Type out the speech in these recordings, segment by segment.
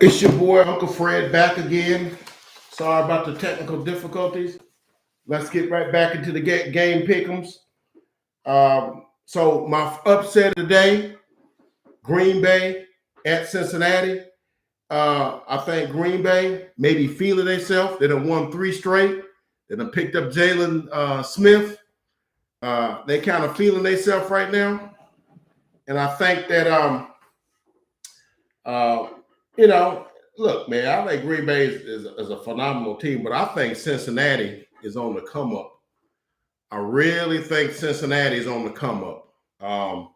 It's your boy Uncle Fred back again. Sorry about the technical difficulties. Let's get right back into the game pick'ems. So my upset today, Green Bay at Cincinnati. I think Green Bay maybe feeling themselves. They done won 3 straight. They done picked up Jalen Smith. They kind of feeling themselves right now, and I think that uh, you know, look, man, I think Green Bay is a phenomenal team, but I think Cincinnati is on the come up. I really think Cincinnati is on the come up. I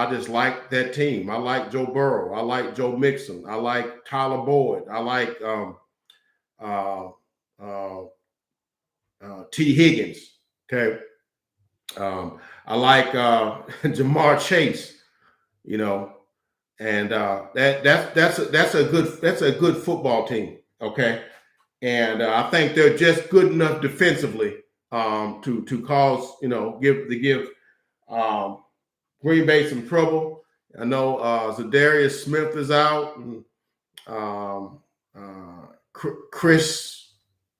just like that team. I like Joe Burrow. I like Joe Mixon. I like Tyler Boyd. I like uh, uh, T. Higgins. Okay. I like Jamar Chase. You know, and that's a good football team. Okay, and I think they're just good enough defensively to cause give um, Green Bay some trouble. I know Zadarius Smith is out, and Chris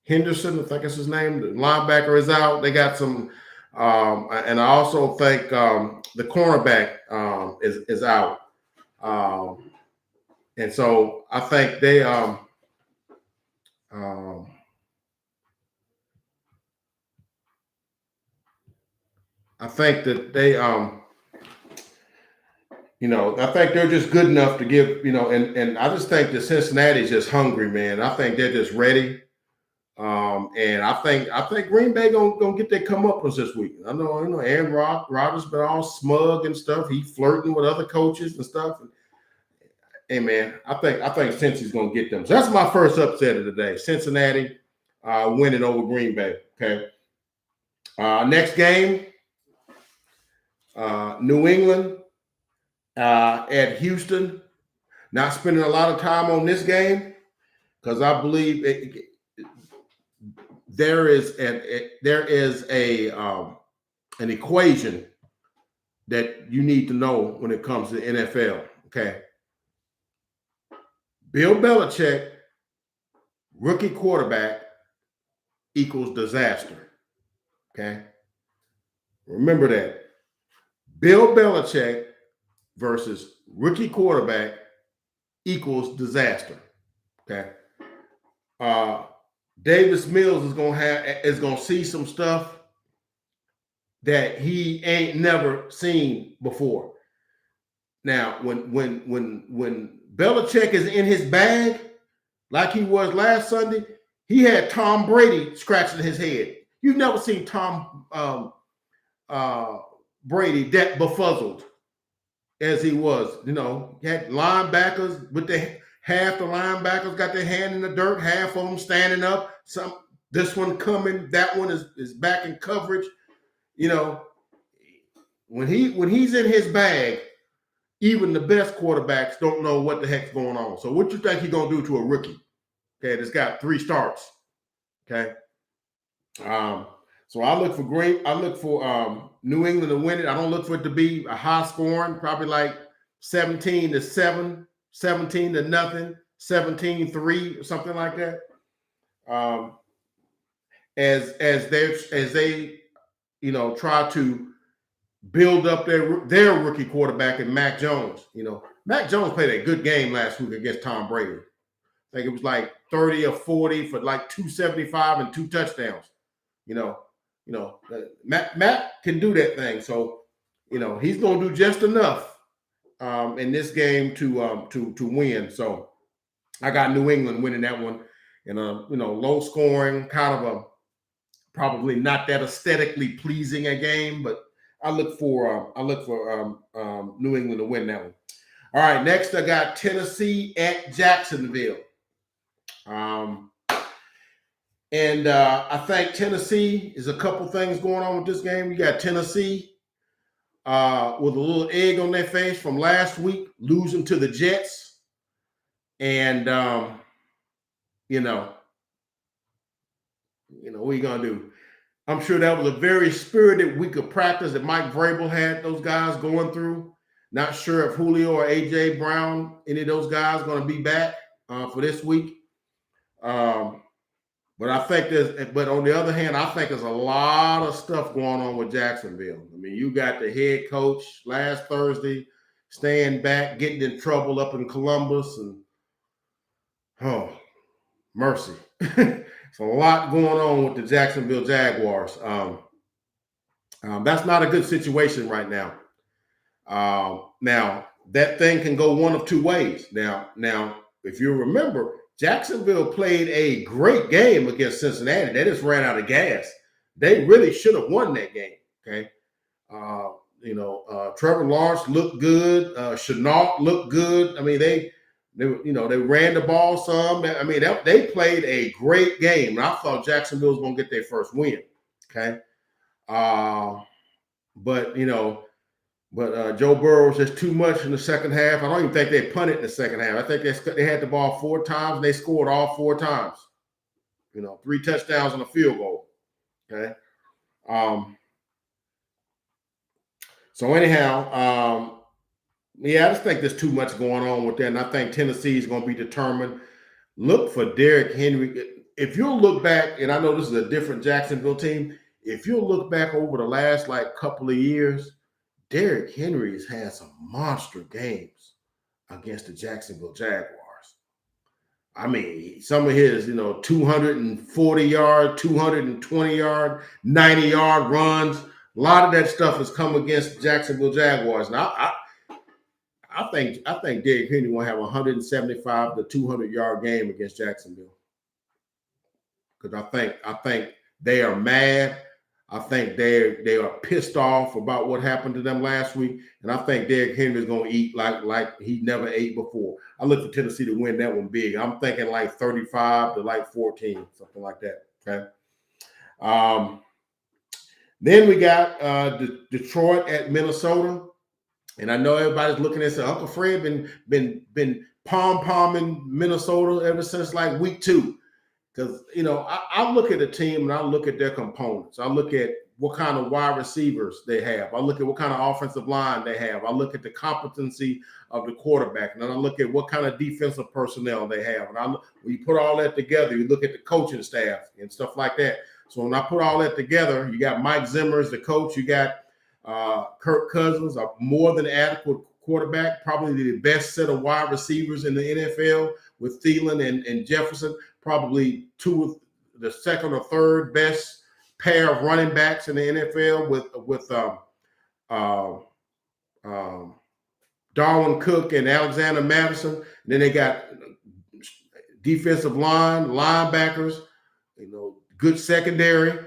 Henderson, I think that's his name, the linebacker is out. They got some, and I also think the cornerback is out. And so I think they I think that they I think they're just good enough to give, and I just think that Cincinnati's just hungry, man. I think they're just ready. And I think Green Bay gonna get their comeuppance this week. I know Aaron Rodgers been all smug and stuff. He flirting with other coaches and stuff. Hey man, I think Cincy's gonna get them. So that's my first upset of the day. Cincinnati winning over Green Bay. Okay. Next game, New England at Houston. Not spending a lot of time on this game because I believe there is an equation that you need to know when it comes to NFL. Okay. Bill Belichick, rookie quarterback equals disaster. Okay. Remember that. Bill Belichick versus rookie quarterback equals disaster. Okay. Davis Mills is gonna see some stuff that he ain't never seen before. Now, when Belichick is in his bag, like he was last Sunday, he had Tom Brady scratching his head. You've never seen Tom Brady that befuddled as he was. He had linebackers with half the linebackers got their hand in the dirt, half of them standing up. This one coming, that one is back in coverage. When he's in his bag, even the best quarterbacks don't know what the heck's going on. So what you think he's gonna do to a rookie? Okay, that's got 3 starts. Okay. So I look for New England to win it. I don't look for it to be a high scoring, probably like 17-7, 17-0, 17-3, or something like that. As they try to build up their rookie quarterback and Mac Jones. Mac Jones played a good game last week against Tom Brady. I think it was like 30 or 40 for like 275 and 2 touchdowns. Matt can do that thing. So, he's going to do just enough in this game to win. So I got New England winning that one in a low scoring, kind of a probably not that aesthetically pleasing a game, but I look for New England to win that one. All right, next I got Tennessee at Jacksonville. And I think Tennessee is a couple things going on with this game. You got Tennessee with a little egg on their face from last week, losing to the Jets. And, what are you going to do? I'm sure that was a very spirited week of practice that Mike Vrabel had those guys going through. Not sure if Julio or AJ Brown, any of those guys, going to be back for this week. But I think but on the other hand, I think there's a lot of stuff going on with Jacksonville. I mean, you got the head coach last Thursday staying back, getting in trouble up in Columbus, and oh, mercy. It's a lot going on with the Jacksonville Jaguars. That's not a good situation right now. Now, that thing can go one of two ways. Now, if you remember, Jacksonville played a great game against Cincinnati. They just ran out of gas. They really should have won that game. Okay. Trevor Lawrence looked good. Chenault looked good. I mean, they ran the ball some. I mean, they played a great game. And I thought Jacksonville was going to get their first win. Okay. But Joe Burrow was just too much in the second half. I don't even think they punted in the second half. I think they had the ball 4 times. And they scored all 4 times. 3 touchdowns and a field goal. Okay. So anyhow, I just think there's too much going on with that. And I think Tennessee is going to be determined. Look for Derrick Henry. If you'll look back, and I know this is a different Jacksonville team, if you'll look back over the last couple of years, Derrick Henry has had some monster games against the Jacksonville Jaguars. I mean, some of his, 240-yard, 220-yard, 90-yard runs. A lot of that stuff has come against Jacksonville Jaguars. Now, I think Derrick Henry will have a 175 to 200-yard game against Jacksonville, because I think they are mad. I think they are pissed off about what happened to them last week, and I think Derrick Henry is going to eat like he never ate before. I look for Tennessee to win that one big. I'm thinking 35 to 14, something like that. Okay. Then we got Detroit at Minnesota, and I know everybody's looking at saying Uncle Fred been pom-pomming Minnesota ever since week 2. Because, I look at a team and I look at their components. I look at what kind of wide receivers they have. I look at what kind of offensive line they have. I look at the competency of the quarterback. And then I look at what kind of defensive personnel they have. And when you put all that together, you look at the coaching staff and stuff like that. So when I put all that together, you got Mike Zimmer as the coach. You got Kirk Cousins, a more than adequate quarterback, probably the best set of wide receivers in the NFL with Thielen and Jefferson. Probably the second or third best pair of running backs in the NFL with Darwin Cook and Alexander Madison. And then they got defensive line, linebackers, good secondary.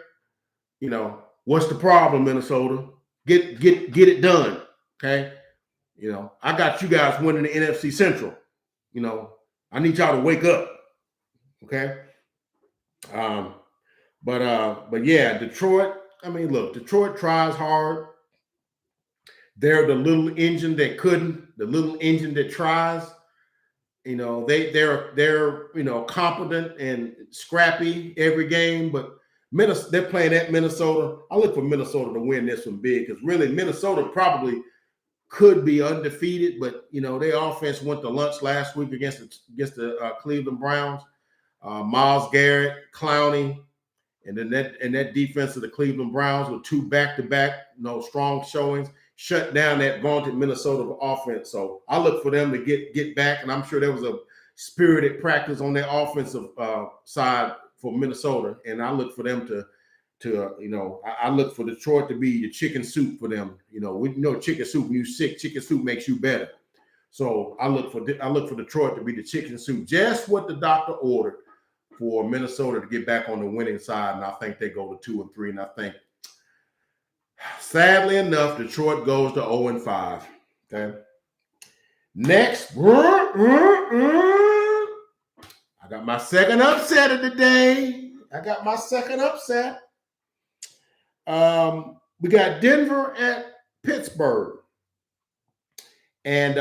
What's the problem, Minnesota? Get it done. Okay. I got you guys winning the NFC Central. I need y'all to wake up. Okay. But yeah, Detroit. I mean, look, Detroit tries hard. They're the little engine that couldn't, the little engine that tries. They're competent and scrappy every game, but they're playing at Minnesota. I look for Minnesota to win this one big, because really Minnesota probably could be undefeated, but their offense went to lunch last week against the Cleveland Browns. Myles Garrett, Clowney, and then that defense of the Cleveland Browns with 2 back-to-back, strong showings, shut down that vaunted Minnesota offense. So I look for them to get back, and I'm sure there was a spirited practice on their offensive side for Minnesota, and I look for them I look for Detroit to be the chicken soup for them. We know chicken soup. When you're sick, chicken soup makes you better. So I look for Detroit to be the chicken soup, just what the doctor ordered for Minnesota to get back on the winning side. And I think they go to 2-3. And I think, sadly enough, Detroit goes to 0-5. Okay. Next, I got my second upset of the day. We got Denver at Pittsburgh. And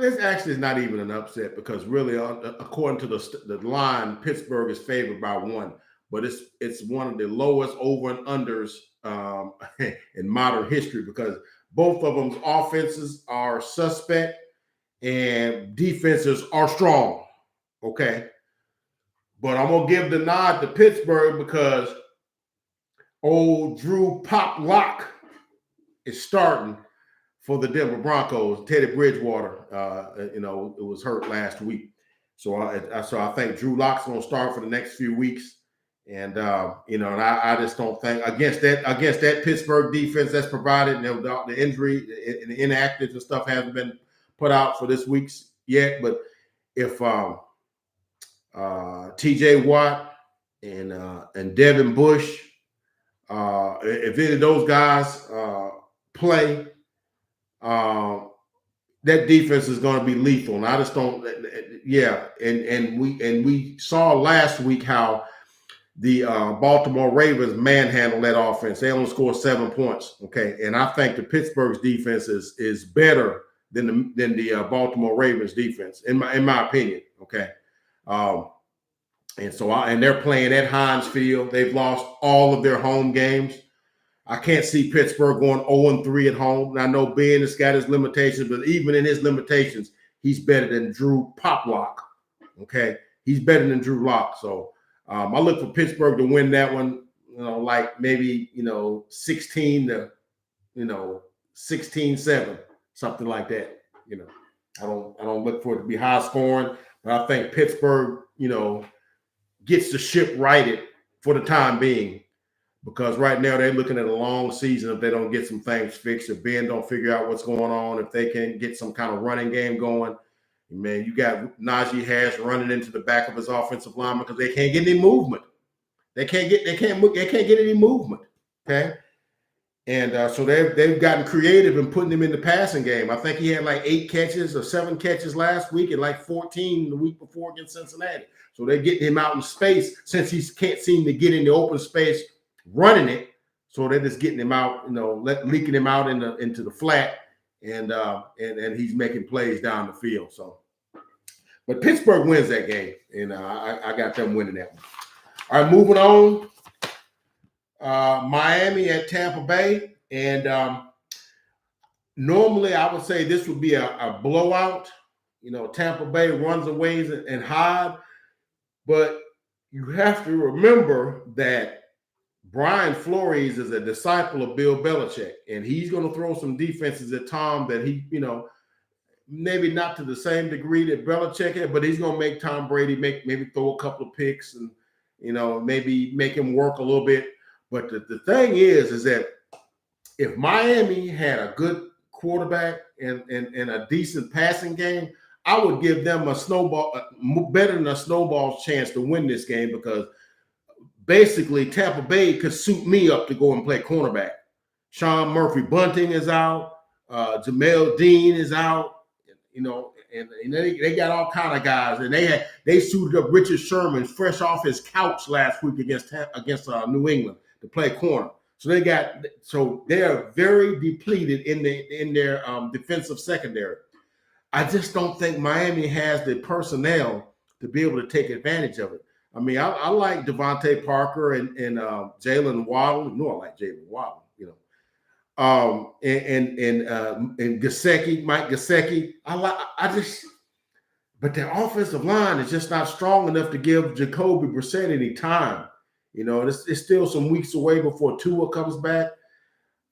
this actually is not even an upset, because really, according to the line, Pittsburgh is favored by 1. But it's one of the lowest over and unders in modern history, because Both of them's offenses are suspect and defenses are strong. Okay. But I'm going to give the nod to Pittsburgh because old Drew Pop Lock is starting for the Denver Broncos. Teddy Bridgewater, it was hurt last week. So I think Drew Lock's going to start for the next few weeks. And I just don't think against that Pittsburgh defense that's provided, and the injury and the inactives and stuff hasn't been put out for this week's yet. But if T.J. Watt and Devin Bush, if any of those guys play, that defense is going to be lethal. And I just don't. Yeah, and we saw last week how the Baltimore Ravens manhandled that offense. They only scored 7 points. Okay, and I think the Pittsburgh's defense is better than the Baltimore Ravens defense in my opinion. Okay, and they're playing at Heinz Field. They've lost all of their home games. I can't see Pittsburgh going 0-3 at home. And I know Ben has got his limitations, but even in his limitations, he's better than Drew Poplock. Okay, he's better than Drew Lock. So I look for Pittsburgh to win that one. Like maybe 16-7, something like that. I don't look for it to be high scoring, but I think Pittsburgh, gets the ship righted for the time being. Because right now they're looking at a long season if they don't get some things fixed, if Ben don't figure out what's going on, if they can get some kind of running game going. Man, you got Najee Harris running into the back of his offensive lineman because they can't get any movement. They can't get any movement. Okay. And so they've gotten creative in putting him in the passing game. I think he had like 8 catches or 7 catches last week and like 14 the week before against Cincinnati. So they're getting him out in space since he can't seem to get in the open space running it. So they're just getting him out, leaking him out into the flat, and he's making plays down the field. So, but Pittsburgh wins that game, and I got them winning that one. All right, moving on. Miami at Tampa Bay, and normally I would say this would be a blowout. Tampa Bay runs away and hide, but you have to remember that Brian Flores is a disciple of Bill Belichick, and he's going to throw some defenses at Tom that he, maybe not to the same degree that Belichick had, but he's going to make Tom Brady maybe throw a couple of picks and, maybe make him work a little bit. But the thing is that if Miami had a good quarterback and a decent passing game, I would give them better than a snowball's chance to win this game because basically Tampa Bay could suit me up to go and play cornerback. Sean Murphy Bunting is out. Jamel Dean is out. And they got all kind of guys, and they suited up Richard Sherman fresh off his couch last week against New England to play corner. So they are very depleted in their defensive secondary. I just don't think Miami has the personnel to be able to take advantage of it. I mean, I like Devontae Parker and Jalen Waddle. You know, I like Jalen Waddle. And Gesicki, Mike Gesicki. But their offensive line is just not strong enough to give Jacoby Brissett any time. It's still some weeks away before Tua comes back.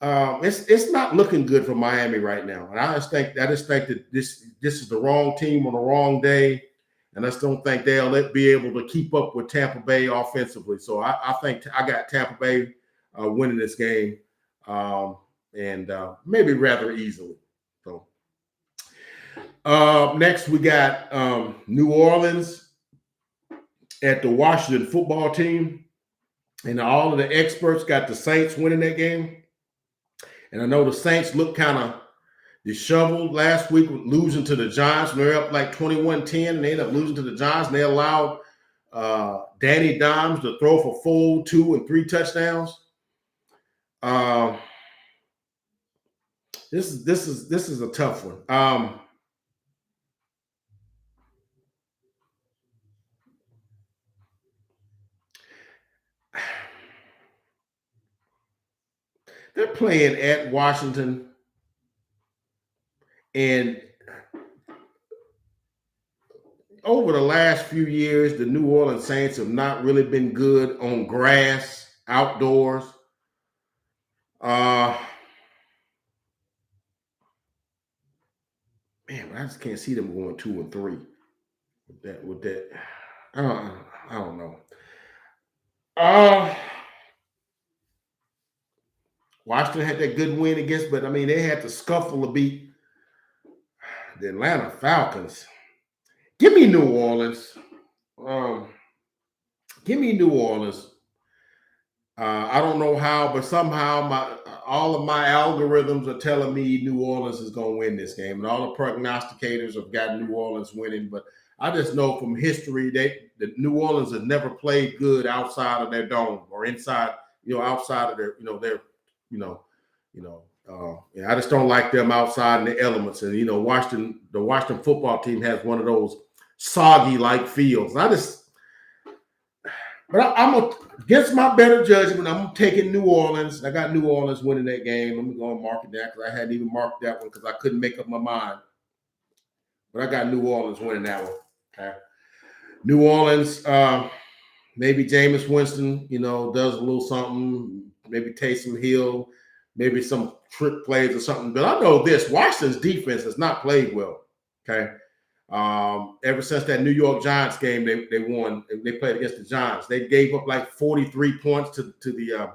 It's not looking good for Miami right now, and I just think that this is the wrong team on the wrong day, and I just don't think they'll be able to keep up with Tampa Bay offensively. So I think I got Tampa Bay winning this game, and maybe rather easily. So next we got New Orleans at the Washington football team, and all of the experts got the Saints winning that game. And I know the Saints looked kind of disheveled last week with losing to the Giants. They're up like 21-10, and they ended up losing to the Giants. And they allowed Danny Dimes to throw for full 2 and 3 touchdowns. This is a tough one. They're playing at Washington. And over the last few years, the New Orleans Saints have not really been good on grass, outdoors. Man, I just can't see them going 2-3 with that. I don't know. Uh Washington had that good win against, but I mean they had to scuffle to beat the Atlanta Falcons. Give me New Orleans. Um, give me New Orleans. I don't know how, but somehow all of my algorithms are telling me New Orleans is going to win this game, and all the prognosticators have got New Orleans winning. But I just know from history that New Orleans has never played good outside of their dome or inside, outside of their, you know, I just don't like them outside in the elements. And the Washington football team has one of those soggy like fields. I'm against my better judgment. I'm taking New Orleans. I got New Orleans winning that game. I'm going to mark it down because I hadn't even marked that one because I couldn't make up my mind. But I got New Orleans winning that one. Okay. New Orleans, maybe Jameis Winston, does a little something. Maybe Taysom Hill, maybe some trick plays or something. But I know this: Washington's defense has not played well. Okay. Ever since that New York Giants game, they won. They played against the Giants. They gave up like 43 points to the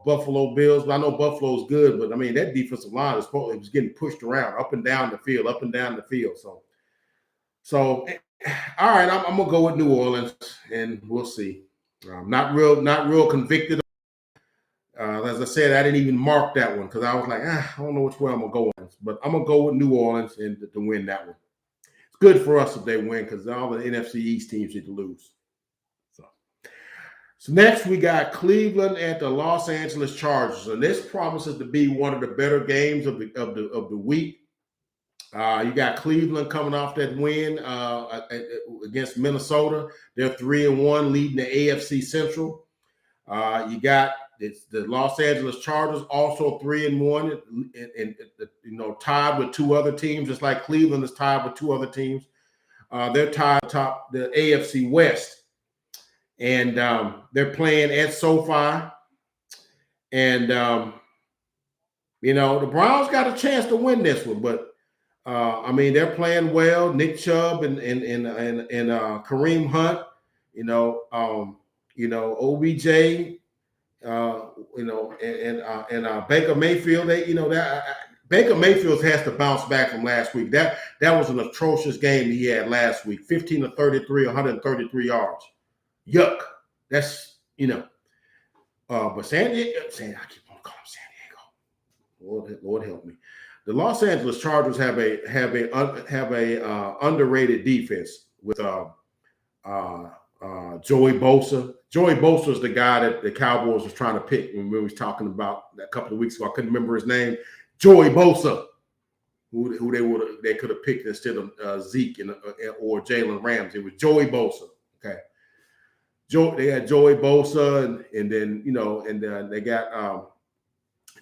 Buffalo Bills. But I know Buffalo's good, but I mean that defensive line was getting pushed around, up and down the field, up and down the field. So all right, I'm gonna go with New Orleans, and we'll see. Not real convicted. As I said, I didn't even mark that one because I was like, I don't know which way I'm gonna go on, but I'm gonna go with New Orleans and to win that one. Good for us if they win because all the NFC East teams need to lose. So next we got Cleveland at the Los Angeles Chargers, and this promises to be one of the better games of the week. You got Cleveland coming off that win against Minnesota. They're 3-1, leading the AFC Central. You got the Los Angeles Chargers, also 3-1, and tied with two other teams, just like Cleveland is tied with two other teams. They're tied atop the AFC West, and they're playing at SoFi. And the Browns got a chance to win this one, but I mean they're playing well. Nick Chubb and Kareem Hunt, OBJ. And Baker Mayfield. Baker Mayfield has to bounce back from last week. That was an atrocious game he had last week. 15 of 33, 133 yards. Yuck. That's but San Diego. I keep on calling San Diego. Lord help me. The Los Angeles Chargers have a underrated defense with Joey Bosa. Joey Bosa is the guy that the Cowboys was trying to pick when we was talking about a couple of weeks ago. I couldn't remember his name. Joey Bosa, who they could have picked instead of Zeke or Jalen Ramsey. It was Joey Bosa. Okay, they had Joey Bosa, and then they got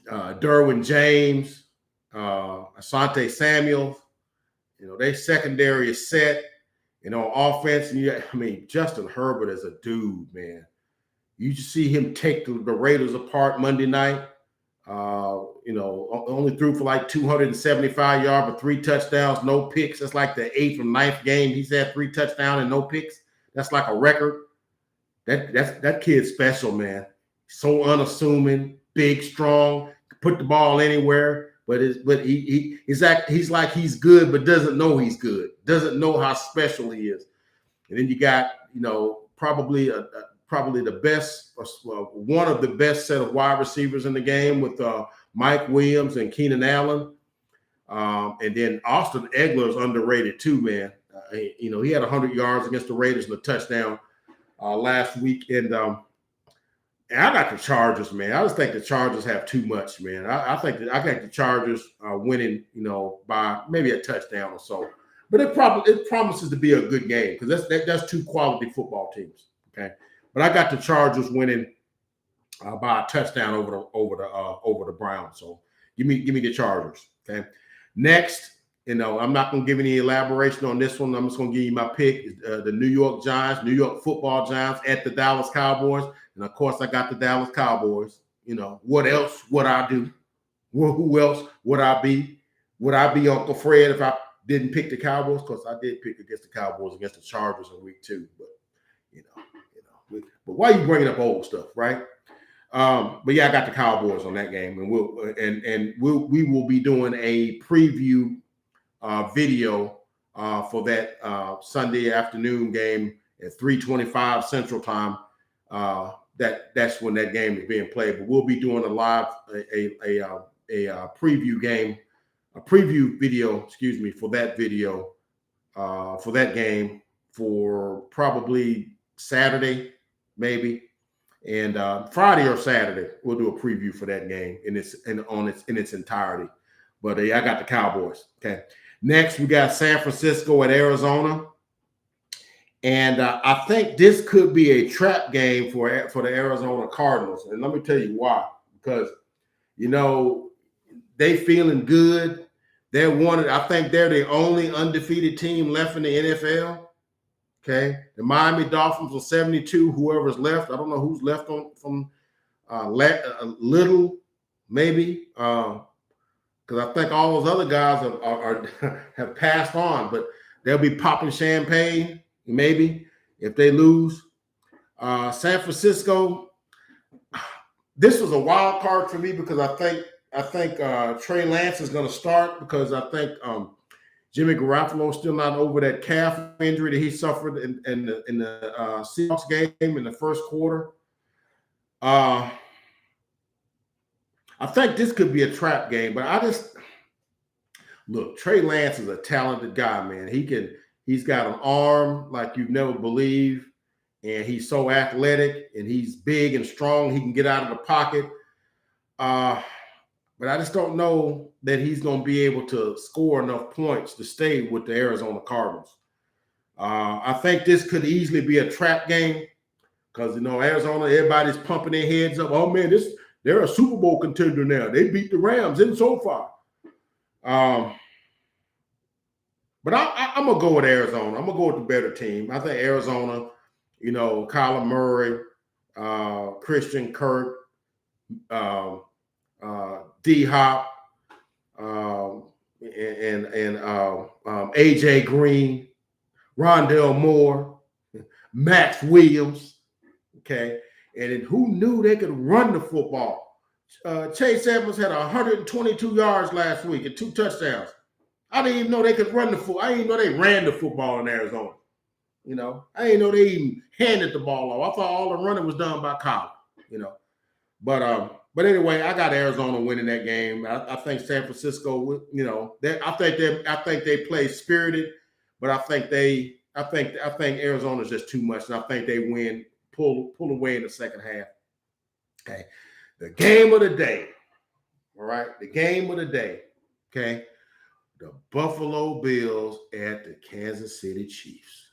Derwin James, Asante Samuel. Their secondary is set. Offense, and Justin Herbert is a dude, man. You just see him take the Raiders apart Monday night. Only threw for like 275 yards, but 3 touchdowns, no picks. That's like the 8th or 9th game he's had 3 touchdowns and no picks. That's like a record. That kid's special, man. So unassuming, big, strong, put the ball anywhere. But he's like he's good, but doesn't know he's good. Doesn't know how special he is. And then you got probably the best, one of the best set of wide receivers in the game with Mike Williams and Keenan Allen. And then Austin Eckler is underrated too, man. He had 100 yards against the Raiders and a touchdown last week, and I got the Chargers, man. I just think the Chargers have too much, man. I think the Chargers are winning, by maybe a touchdown or so. But it promises to be a good game because that's 2 quality football teams. Okay, but I got the Chargers winning by a touchdown over the Browns. So give me the Chargers. Okay. Next, I'm not going to give any elaboration on this one. I'm just going to give you my pick: the New York Giants, New York Football Giants at the Dallas Cowboys, and of course, I got the Dallas Cowboys. What else would I do? Well, who else would I be? Would I be Uncle Fred if I didn't pick the Cowboys? Because I did pick against the Cowboys against the Chargers in week 2. But but why are you bringing up old stuff, right? But yeah, I got the Cowboys on that game, and we will be doing a preview video for that Sunday afternoon game at 3:25 Central Time. That's when that game is being played. But we'll be doing a preview video, for that video for that game for probably Saturday, maybe, and Friday or Saturday we'll do a preview for that game in its entirety. But I got the Cowboys. Okay. Next, we got San Francisco at Arizona. And I think this could be a trap game for the Arizona Cardinals. And let me tell you why. Because, they feeling good. I think they're the only undefeated team left in the NFL. Okay. The Miami Dolphins are 72. Whoever's left, I don't know who's left from Little, maybe. Because I think all those other guys have passed on, but they'll be popping champagne, maybe, if they lose. San Francisco, this was a wild card for me because I think Trey Lance is going to start because I think Jimmy Garoppolo is still not over that calf injury that he suffered in the Seahawks game in the first quarter. I think this could be a trap game, but look, Trey Lance is a talented guy, man. He's got an arm like you've never believed, and he's so athletic, and he's big and strong. He can get out of the pocket. But I just don't know that he's going to be able to score enough points to stay with the Arizona Cardinals. I think this could easily be a trap game because, Arizona, everybody's pumping their heads up. Oh, man, they're a Super Bowl contender now. They beat the Rams in so far. But I'm going to go with Arizona. I'm going to go with the better team. I think Arizona, Kyler Murray, Christian Kirk, D-Hop, and A.J. Green, Rondell Moore, Max Williams, okay? And then who knew they could run the football? Chase Edmonds had 122 yards last week and 2 touchdowns. I didn't even know they could run the football. I didn't even know they ran the football in Arizona. I didn't know they even handed the ball off. I thought all the running was done by Kyler, But anyway, I got Arizona winning that game. I think San Francisco, I think they play spirited, but I think Arizona's just too much, and I think they win, pull away in the second half. Okay, the game of the day. All right, the game of the day. Okay, the Buffalo Bills at the Kansas City Chiefs.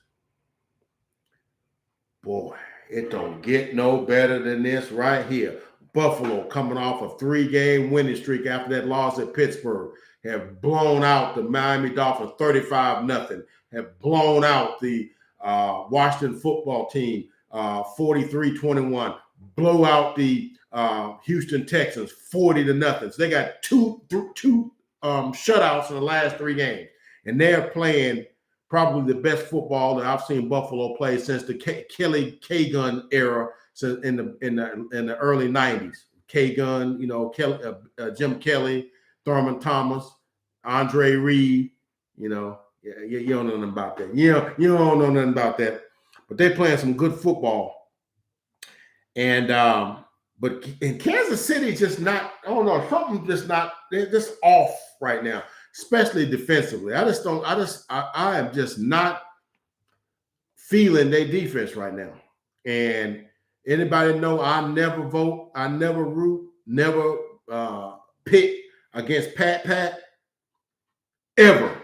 Boy, it don't get no better than this right here. Buffalo, coming off a 3-game winning streak after that loss at Pittsburgh, have blown out the Miami Dolphins 35-0, have blown out the Washington football team 43-21, blow out the Houston Texans 40-0. So they got two shutouts in the last 3 games, and they're playing probably the best football that I've seen Buffalo play since the Kelly K-Gun era, since in the early 90s. K-Gun, Jim Kelly, Thurman Thomas, Andre Reed. You don't know nothing about that. You don't know nothing about that. But they're playing some good football. And but in Kansas City, just not. I don't know, something just not. They're just off right now, especially defensively. I am just not feeling their defense right now. And anybody know I never vote, I never root, never pick against Pat ever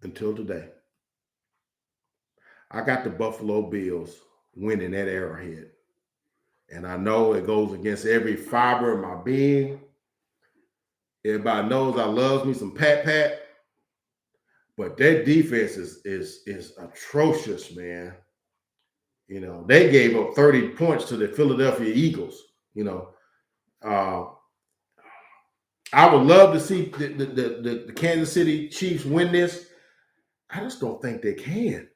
until today. I got the Buffalo Bills winning that Arrowhead. And I know it goes against every fiber of my being. Everybody knows I love me some Pat, but their defense is atrocious, man. You know, they gave up 30 points to the Philadelphia Eagles. You know, uh, I would love to see the Kansas City Chiefs win this. I just don't think they can.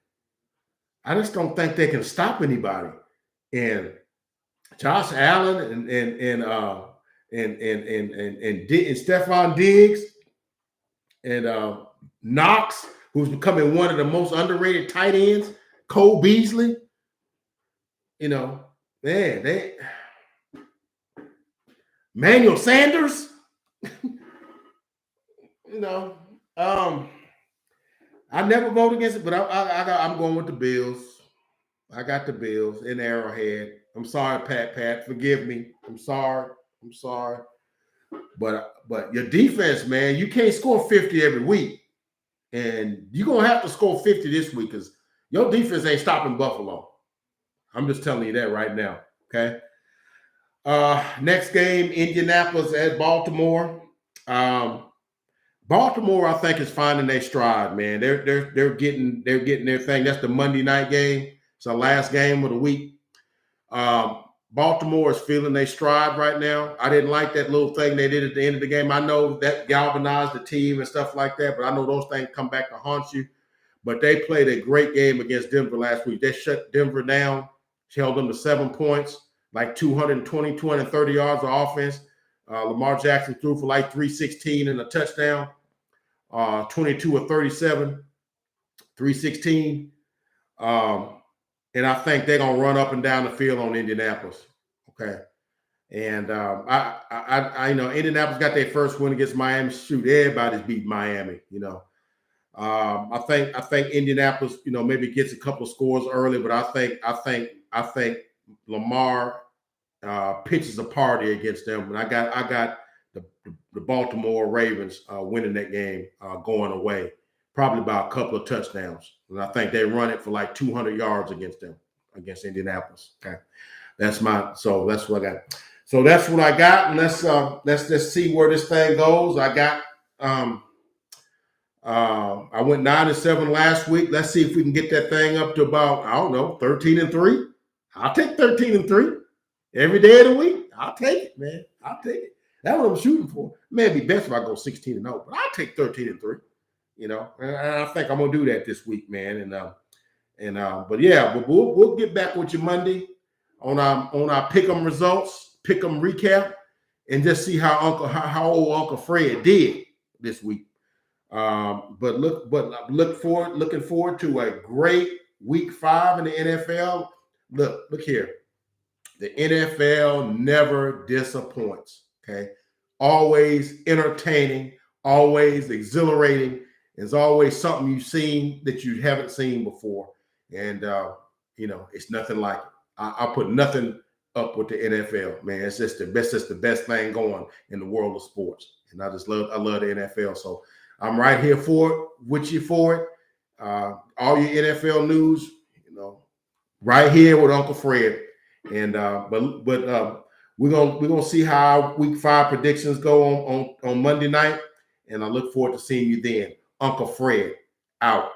I just don't think they can stop anybody. And Josh Allen and Stephon Diggs and Knox, who's becoming one of the most underrated tight ends, Cole Beasley. You know, man, they Manuel Sanders. You know, I never vote against it, but I'm going with the Bills. I got the Bills in Arrowhead. I'm sorry, Pat. Forgive me. I'm sorry. But your defense, man, you can't score 50 every week. And you're going to have to score 50 this week because your defense ain't stopping Buffalo. I'm just telling you that right now, okay? Next game, Indianapolis at Baltimore. Baltimore, I think, is finding their stride, man. They're getting their thing. That's the Monday night game. It's the last game of the week. Baltimore is feeling their stride right now. I didn't like that little thing they did at the end of the game. I know that galvanized the team and stuff like that, but I know those things come back to haunt you. But they played a great game against Denver last week. They shut Denver down, held them to 7 points, like 230 yards of offense. Lamar Jackson threw for like 316 and a touchdown, 22 of 37, 316. And I think they're gonna run up and down the field on Indianapolis. Okay. And I know Indianapolis got their first win against Miami. Shoot, everybody's beat Miami, you know. I think Indianapolis, you know, maybe gets a couple of scores early, but I think Lamar pitches a party against them. And I got the Baltimore Ravens winning that game, going away, probably by a couple of touchdowns. And I think they run it for like 200 yards against Indianapolis. Okay, that's what I got. So that's what I got. And let's just see where this thing goes. I got I went 9-7 last week. Let's see if we can get that thing up to about, I don't know, 13-3. I'll take 13-3 every day of the week. I'll take it, man. I'll take it. That's what I'm shooting for. Maybe best if I go 16-0, but I'll take 13-3. You know, and I think I'm gonna do that this week, man. But yeah, but we'll get back with you Monday on our pick'em results, pick'em recap, and just see how old Uncle Fred did this week. Looking forward to a great week 5 in the NFL. Look here. The NFL never disappoints. Okay. Always entertaining, always exhilarating. There's always something you've seen that you haven't seen before. And you know, it's nothing like it. I put nothing up with the NFL, man. It's just the best thing going in the world of sports. And I love the NFL. So I'm right here for it, with you for it. All your NFL news, you know, right here with Uncle Fred. And but we're gonna see how week 5 predictions go on Monday night. And I look forward to seeing you then. Uncle Fred out.